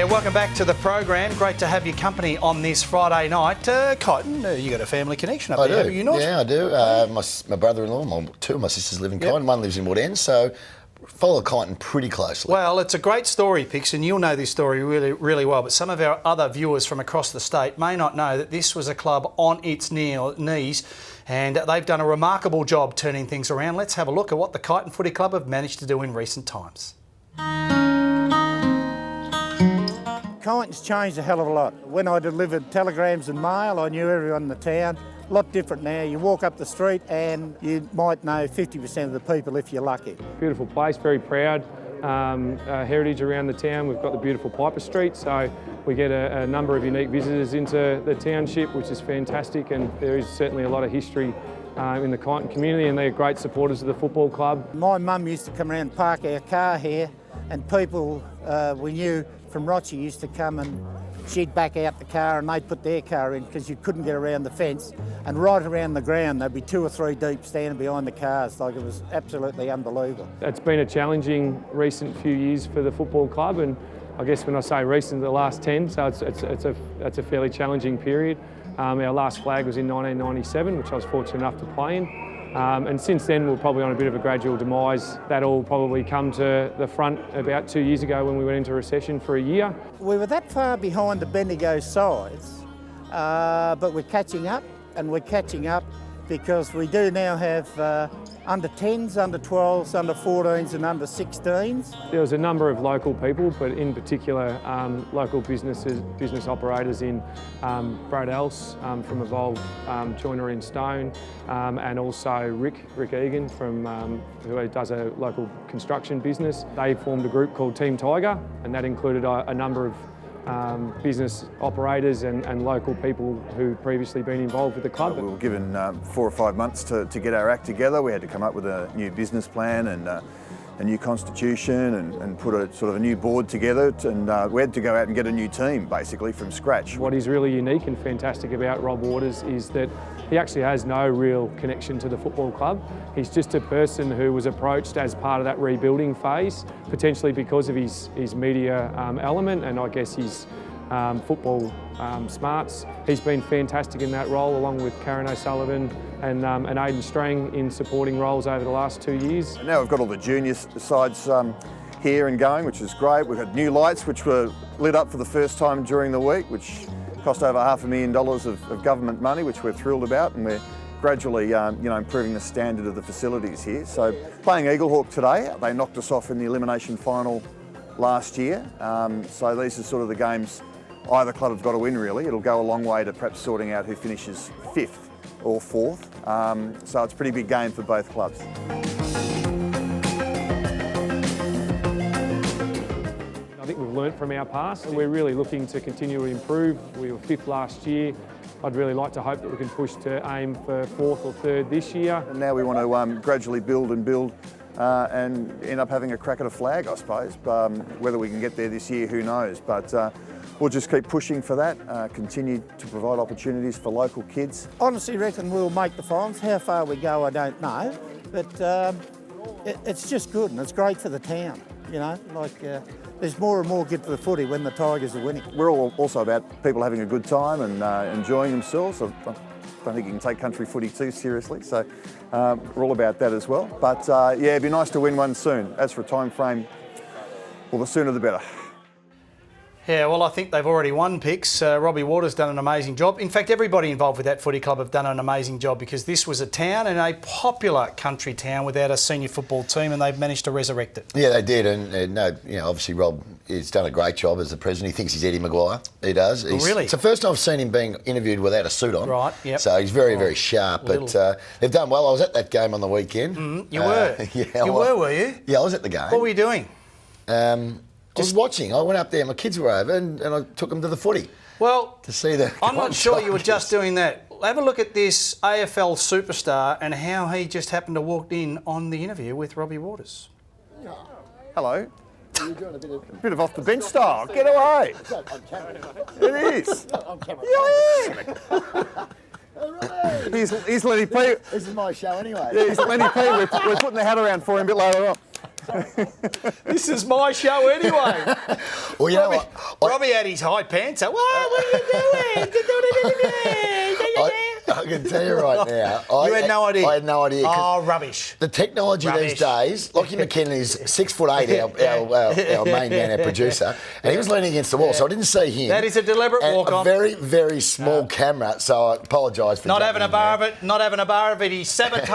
Yeah, welcome back to the program. Great to have your company on this Friday night. Kyneton, you got a family connection up there, have you not? Yeah, I do. My brother-in-law, two of my sisters live in Kyneton. One lives in Wood End, so follow Kyneton pretty closely. Well, it's a great story, Pix, and you'll know this story really, really well, but some of our other viewers from across the state may not know that this was a club on its knees, and they've done a remarkable job turning things around. Let's have a look at what the Kyneton Footy Club have managed to do in recent times. Kyneton's changed a hell of a lot. When I delivered telegrams and mail, I knew everyone in the town. A lot different now. You walk up the street and you might know 50% of the people if you're lucky. Beautiful place, very proud. Heritage around the town. We've got the beautiful Piper Street, so we get a number of unique visitors into the township, which is fantastic, and there is certainly a lot of history in the Kyneton community, and they're great supporters of the football club. My mum used to come around and park our car here, and people we knew from Rochie used to come and she'd back out the car and they'd put their car in because you couldn't get around the fence. And right around the ground, there'd be 2 or 3 deep standing behind the cars. Like, it was absolutely unbelievable. It's been a challenging recent few years for the football club, and I guess when I say recent, the last 10, so it's a fairly challenging period. Our last flag was in 1997, which I was fortunate enough to play in. And since then, we're probably on a bit of a gradual demise. That'll probably come to the front about 2 years ago when we went into recession for a year. We were that far behind the Bendigo sides, but we're catching up, and we're catching up because we do now have under 10s, under 12s, under 14s and under 16s. There was a number of local people, but in particular local business operators in Brad Else from Evolve Joinery and Stone, and also Rick Egan from who does a local construction business. They formed a group called Team Tiger, and that included a number of business operators and local people who'd previously been involved with the club. We were given 4 or 5 months to get our act together. We had to come up with a new business plan and a new constitution and put a sort of a new board together, and we had to go out and get a new team basically from scratch. What is really unique and fantastic about Rob Waters is that he actually has no real connection to the football club. He's just a person who was approached as part of that rebuilding phase, potentially because of his media element and I guess his football smarts. He's been fantastic in that role, along with Karen O'Sullivan and Aidan Strang in supporting roles over the last 2 years. Now we've got all the junior sides here and going, which is great. We've got new lights which were lit up for the first time during the week, which cost over $500,000 of government money, which we're thrilled about, and we're gradually improving the standard of the facilities here. So playing Eaglehawk today, they knocked us off in the elimination final last year. So these are sort of the games either club have got to win, really. It'll go a long way to perhaps sorting out who finishes 5th or 4th. So it's a pretty big game for both clubs. I think we've learnt from our past, and we're really looking to continue to improve. We were 5th last year. I'd really like to hope that we can push to aim for 4th or 3rd this year. And now we want to gradually build and end up having a crack at a flag, I suppose. Whether we can get there this year, who knows? But we'll just keep pushing for that, continue to provide opportunities for local kids. Honestly reckon we'll make the finals. How far we go, I don't know. But it's just good, and it's great for the town, you know. There's more and more get to the footy when the Tigers are winning. We're all also about people having a good time and enjoying themselves. I don't think you can take country footy too seriously, so we're all about that as well. But yeah, it'd be nice to win one soon. As for a time frame, well, the sooner the better. Yeah, well, I think they've already won, Pix. Robbie Waters done an amazing job. In fact, everybody involved with that footy club have done an amazing job, because this was a town, and a popular country town, without a senior football team, and they've managed to resurrect it. Yeah, they did, and obviously Rob has done a great job as the president. He thinks he's Eddie Maguire. He does. Really? It's the first time I've seen him being interviewed without a suit on. Right, yep. So he's very, very sharp. But they've done well. I was at that game on the weekend. You were? Yeah. Were you? Yeah, I was at the game. What were you doing? I was watching. I went up there, my kids were over, and I took them to the footy. Well, to see the I'm not sure you were just doing that. Have a look at this AFL superstar and how he just happened to walk in on the interview with Robbie Waters. Hello. You're doing a bit of off the bench style. Get away. It is. Yeah. He's Lenny P. This is my show anyway. Yeah, he's Lenny P. We're putting the hat around for him a bit later on. So This is my show anyway. Well, you know what? Robbie had his high pants. So, what are you doing? I can tell you right now. You had no idea? I had no idea. 'cause Oh, rubbish. the technology these days, Lockie McKinnon is 6'8", our main man, our producer, and he was leaning against the wall, so I didn't see him. That is a deliberate And walk-on. a very, very small camera, so I apologise for Not jumping having a in bar there. of it. Not having a bar of it. He sabotaged